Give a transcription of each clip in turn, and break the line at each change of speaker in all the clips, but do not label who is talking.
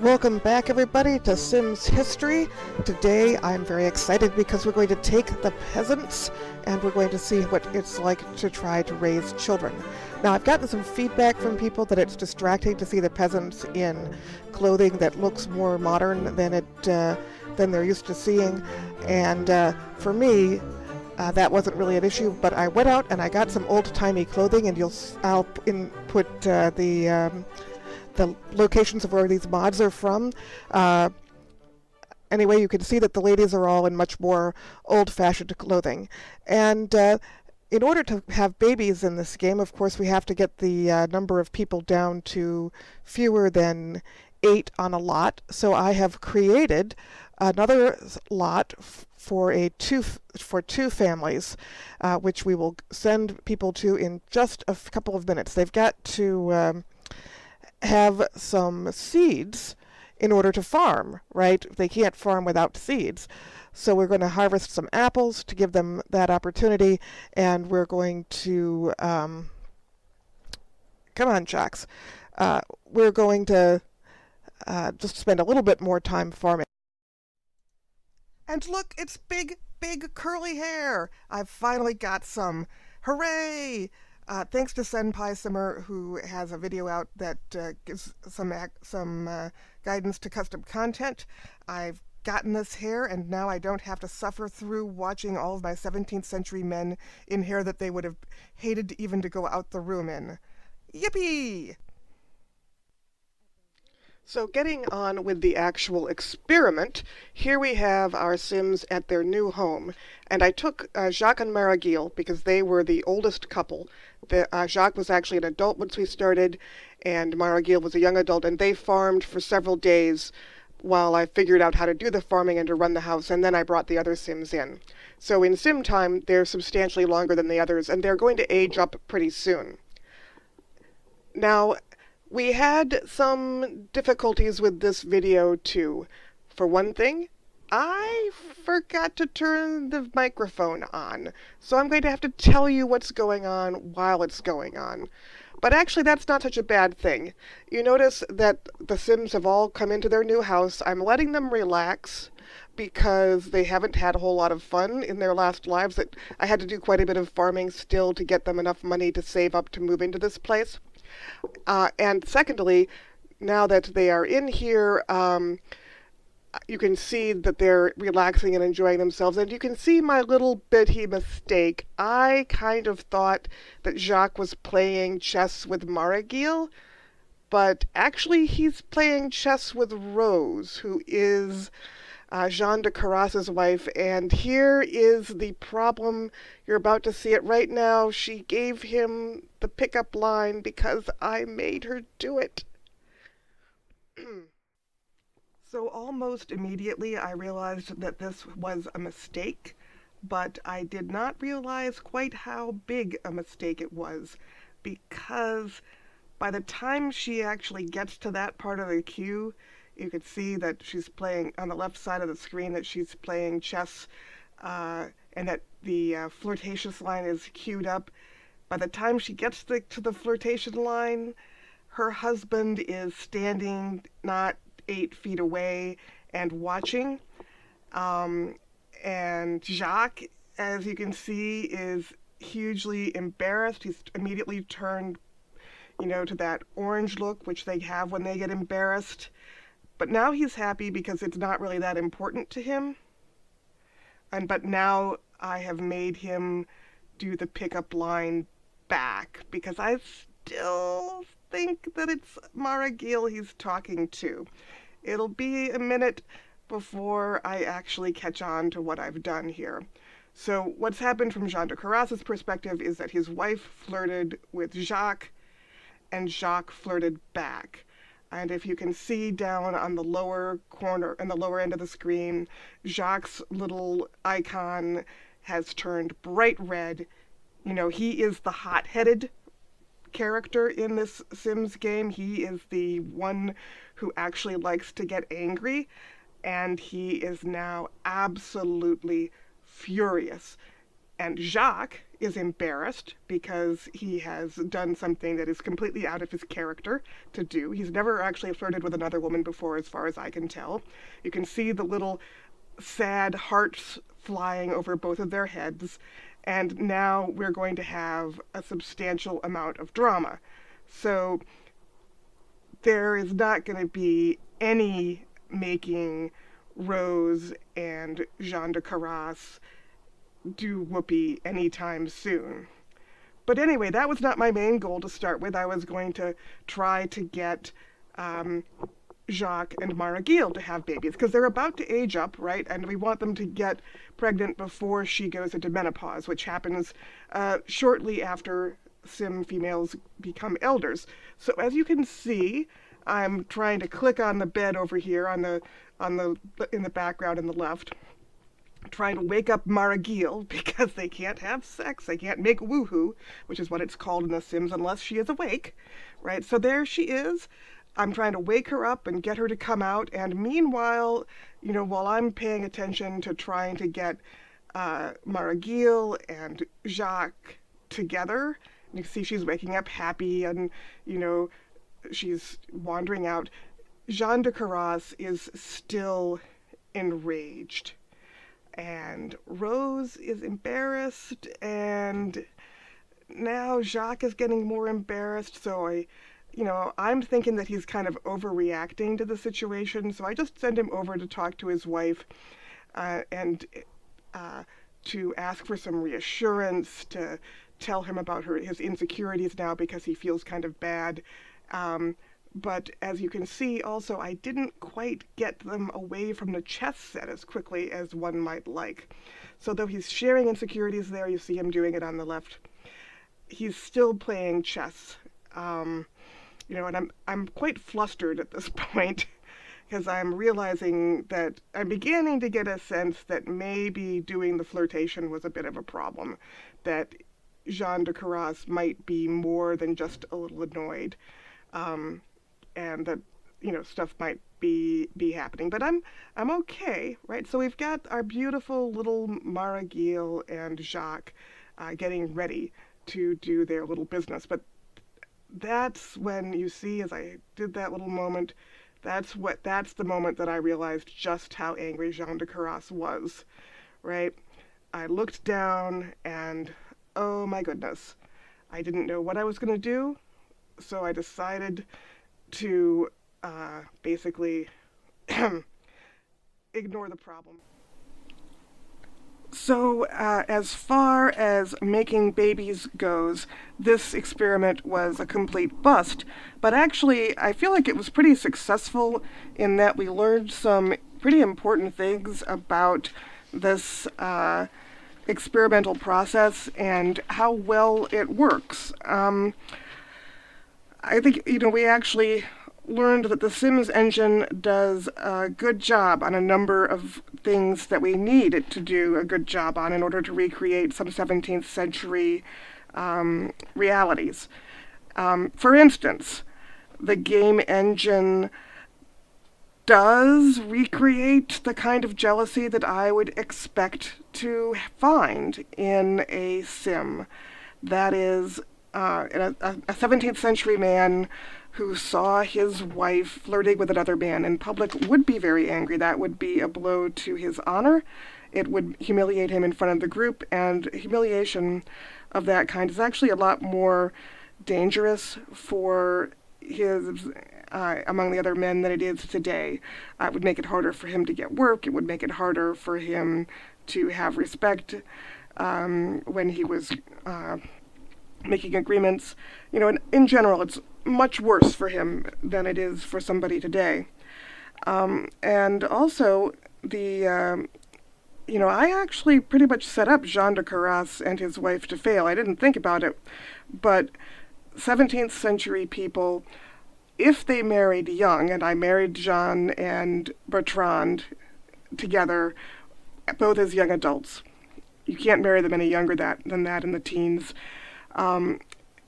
Welcome back, everybody, to Sims History. Today I'm very excited because we're going to take the Peasants and we're going to see what it's like to try to raise children. Now, I've gotten some feedback from people that it's distracting to see the Peasants in clothing that looks more modern than they're used to seeing, and for me, that wasn't really an issue. But I went out and I got some old-timey clothing, and I'll input the locations of where these mods are from. Anyway, you can see that the ladies are all in much more old-fashioned clothing. And in order to have babies in this game, of course, we have to get the number of people down to fewer than 8 on a lot. So I have created another lot for two families, which we will send people to in just a couple of minutes. They've got to have some seeds in order to farm, right? They can't farm without seeds. So we're going to harvest some apples to give them that opportunity, and we're going to, come on, Jocks. We're going to just spend a little bit more time farming. And look, it's big curly hair. I've finally got some. Hooray! Thanks to Senpai Simmer, who has a video out that gives some guidance to custom content. I've gotten this hair, and now I don't have to suffer through watching all of my 17th century men in hair that they would have hated even to go out the room in. Yippee! So getting on with the actual experiment, here we have our Sims at their new home. And I took Jacques and Maragil because they were the oldest couple. Jacques was actually an adult once we started, and Maragil was a young adult, and they farmed for several days while I figured out how to do the farming and to run the house, and then I brought the other Sims in. So in Sim time, they're substantially longer than the others, and they're going to age up pretty soon. Now, we had some difficulties with this video too. For one thing, I forgot to turn the microphone on, so I'm going to have to tell you what's going on while it's going on. But actually, that's not such a bad thing. You notice that the Sims have all come into their new house. I'm letting them relax because they haven't had a whole lot of fun in their last lives. I had to do quite a bit of farming still to get them enough money to save up to move into this place. And secondly, now that they are in here, you can see that they're relaxing and enjoying themselves. And you can see my little bitty mistake. I kind of thought that Jacques was playing chess with Maragil, but actually he's playing chess with Rose, who is Jean de Carras's wife. And here is the problem. You're about to see it right now. She gave him the pickup line because I made her do it. So almost immediately I realized that this was a mistake, but I did not realize quite how big a mistake it was, because by the time she actually gets to that part of the cue, you can see that she's playing, on the left side of the screen, that she's playing chess, and that the flirtatious line is queued up. By the time she gets to the flirtation line, her husband is standing not 8 feet away and watching. And Jacques, as you can see, is hugely embarrassed. He's immediately turned, to that orange look, which they have when they get embarrassed. But now he's happy because it's not really that important to him. But now I have made him do the pickup line back because I still think that it's Maragil he's talking to. It'll be a minute before I actually catch on to what I've done here. So what's happened from Jean de Carras's perspective is that his wife flirted with Jacques, and Jacques flirted back. And if you can see down on the lower corner, in the lower end of the screen, Jacques' little icon has turned bright red. He is the hot-headed character in this Sims game. He is the one who actually likes to get angry, and he is now absolutely furious. And Jacques is embarrassed because he has done something that is completely out of his character to do. He's never actually flirted with another woman before, as far as I can tell. You can see the little sad hearts flying over both of their heads. And now we're going to have a substantial amount of drama. So there is not going to be any making Rose and Jean de Carras do whoopee anytime soon. But anyway, that was not my main goal to start with. I was going to try to get Jacques and Maragille to have babies, because they're about to age up, right? And we want them to get pregnant before she goes into menopause, which happens shortly after sim females become elders. So as you can see, I'm trying to click on the bed over here in the background in the left, trying to wake up Maragille, because they can't have sex. They can't make woohoo, which is what it's called in The Sims, unless she is awake, right? So there she is. I'm trying to wake her up and get her to come out. And meanwhile, while I'm paying attention to trying to get Maragille and Jacques together, you can see she's waking up happy and, she's wandering out. Jean de Carras is still enraged. And Rose is embarrassed, and now Jacques is getting more embarrassed, so I'm thinking that he's kind of overreacting to the situation, so I just send him over to talk to his wife and to ask for some reassurance, to tell him about his insecurities now because he feels kind of bad. But as you can see, also, I didn't quite get them away from the chess set as quickly as one might like. So though he's sharing insecurities there, you see him doing it on the left, he's still playing chess. And I'm quite flustered at this point, because I'm realizing that I'm beginning to get a sense that maybe doing the flirtation was a bit of a problem, that Jean de Carras might be more than just a little annoyed. And that, stuff might be happening. But I'm okay, right? So we've got our beautiful little Maragille and Jacques getting ready to do their little business. But that's when you see, as I did that little moment, that's the moment that I realized just how angry Jean de Carras was, right? I looked down and, oh my goodness, I didn't know what I was going to do. So I decided to basically ignore the problem. So as far as making babies goes, this experiment was a complete bust. But actually, I feel like it was pretty successful in that we learned some pretty important things about this experimental process and how well it works. I think, we actually learned that the Sims engine does a good job on a number of things that we need it to do a good job on in order to recreate some 17th century realities. For instance, the game engine does recreate the kind of jealousy that I would expect to find in a sim. That is, a 17th century man who saw his wife flirting with another man in public would be very angry. That would be a blow to his honor. It would humiliate him in front of the group, and humiliation of that kind is actually a lot more dangerous for his among the other men than it is today. It would make it harder for him to get work. It would make it harder for him to have respect when he was making agreements. In general, it's much worse for him than it is for somebody today. And also, I actually pretty much set up Jean de Carras and his wife to fail. I didn't think about it, but 17th century people, if they married young, and I married Jean and Bertrand together, both as young adults. You can't marry them any younger than that in the teens.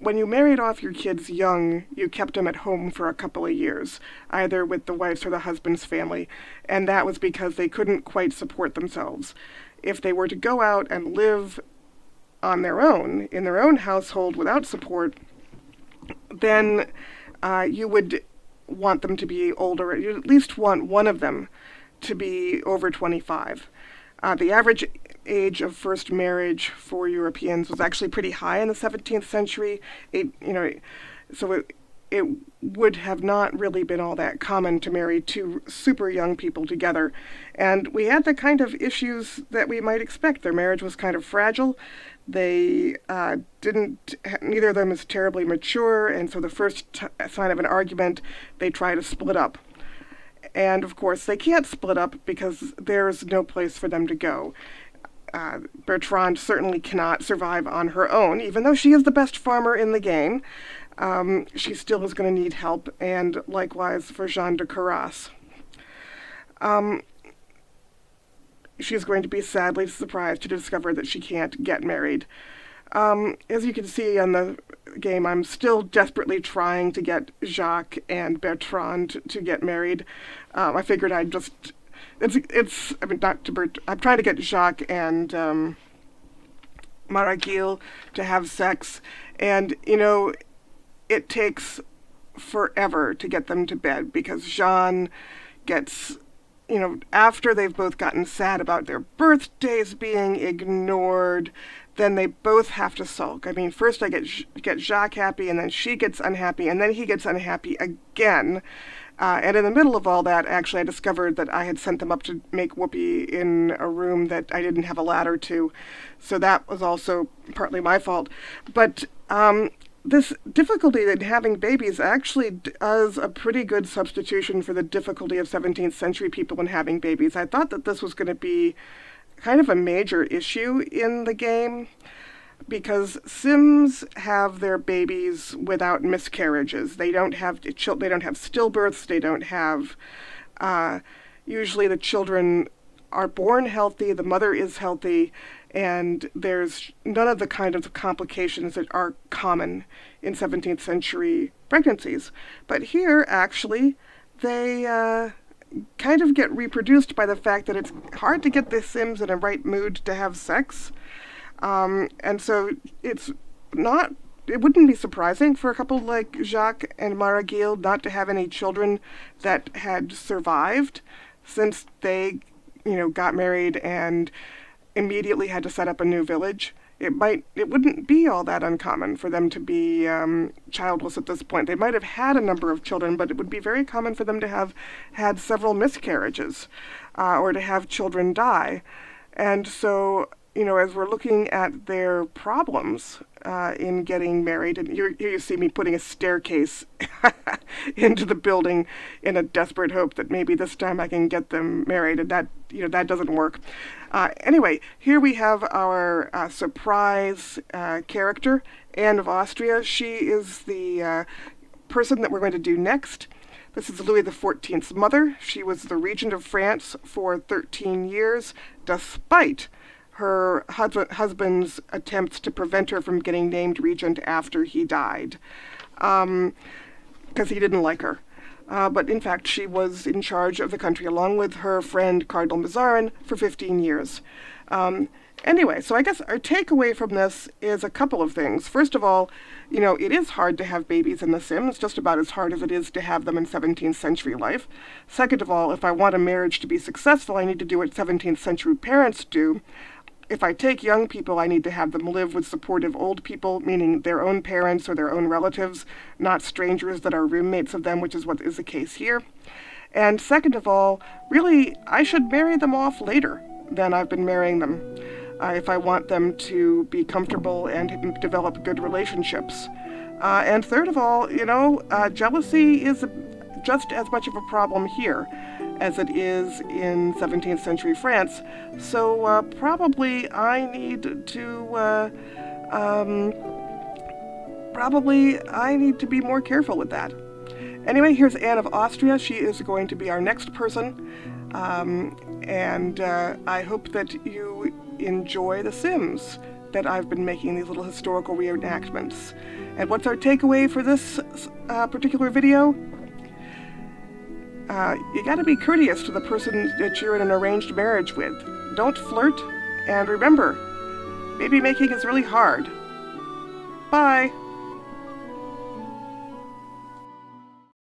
When you married off your kids young, you kept them at home for a couple of years, either with the wife's or the husband's family, and that was because they couldn't quite support themselves. If they were to go out and live on their own, in their own household without support, then you would want them to be older. You at least want one of them to be over 25. The average age of first marriage for Europeans was actually pretty high in the 17th century. So it would have not really been all that common to marry two super young people together. And we had the kind of issues that we might expect. Their marriage was kind of fragile. They neither of them is terribly mature, and so the first sign of an argument, they try to split up. And of course, they can't split up because there's no place for them to go. Bertrande certainly cannot survive on her own, even though she is the best farmer in the game. She still is going to need help, and likewise for Jeanne de Carras. She's going to be sadly surprised to discover that she can't get married. As you can see on the game, I'm still desperately trying to get Jacques and Bertrande to get married. I figured I'd just... I'm trying to get Jacques and Maragil to have sex, and, it takes forever to get them to bed because Jeanne gets, after they've both gotten sad about their birthdays being ignored, then they both have to sulk. I mean, first I get Jacques happy, and then she gets unhappy, and then he gets unhappy again. And in the middle of all that, actually, I discovered that I had sent them up to make whoopee in a room that I didn't have a ladder to. So that was also partly my fault. But this difficulty in having babies actually does a pretty good substitution for the difficulty of 17th century people in having babies. I thought that this was going to be kind of a major issue in the game because Sims have their babies without miscarriages. They don't have stillbirths. They don't have. Usually, the children are born healthy. The mother is healthy, and there's none of the kind of complications that are common in 17th century pregnancies. But here, actually, they kind of get reproduced by the fact that it's hard to get the Sims in a right mood to have sex. And so it wouldn't be surprising for a couple like Jacques and Maragil not to have any children that had survived since they, got married and immediately had to set up a new village. It wouldn't be all that uncommon for them to be childless at this point. They might have had a number of children, but it would be very common for them to have had several miscarriages or to have children die. And so, as we're looking at their problems in getting married, and here you see me putting a staircase into the building in a desperate hope that maybe this time I can get them married, and that doesn't work. Anyway, here we have our surprise character, Anne of Austria. She is the person that we're going to do next. This is Louis XIV's mother. She was the regent of France for 13 years, despite her husband's attempts to prevent her from getting named regent after he died, because he didn't like her. But in fact, she was in charge of the country along with her friend Cardinal Mazarin for 15 years. Anyway, so I guess our takeaway from this is a couple of things. First of all, it is hard to have babies in The Sims, just about as hard as it is to have them in 17th century life. Second of all, if I want a marriage to be successful, I need to do what 17th century parents do. If I take young people, I need to have them live with supportive old people, meaning their own parents or their own relatives, not strangers that are roommates of them, which is what is the case here. And second of all, really, I should marry them off later than I've been marrying them, if I want them to be comfortable and develop good relationships. And third of all, jealousy is just as much of a problem here as it is in 17th century France. So probably I need to be more careful with that. Anyway, here's Anne of Austria. She is going to be our next person. And I hope that you enjoy The Sims, that I've been making these little historical reenactments. And what's our takeaway for this particular video? You gotta be courteous to the person that you're in an arranged marriage with. Don't flirt, and remember, Baby making is really hard. Bye.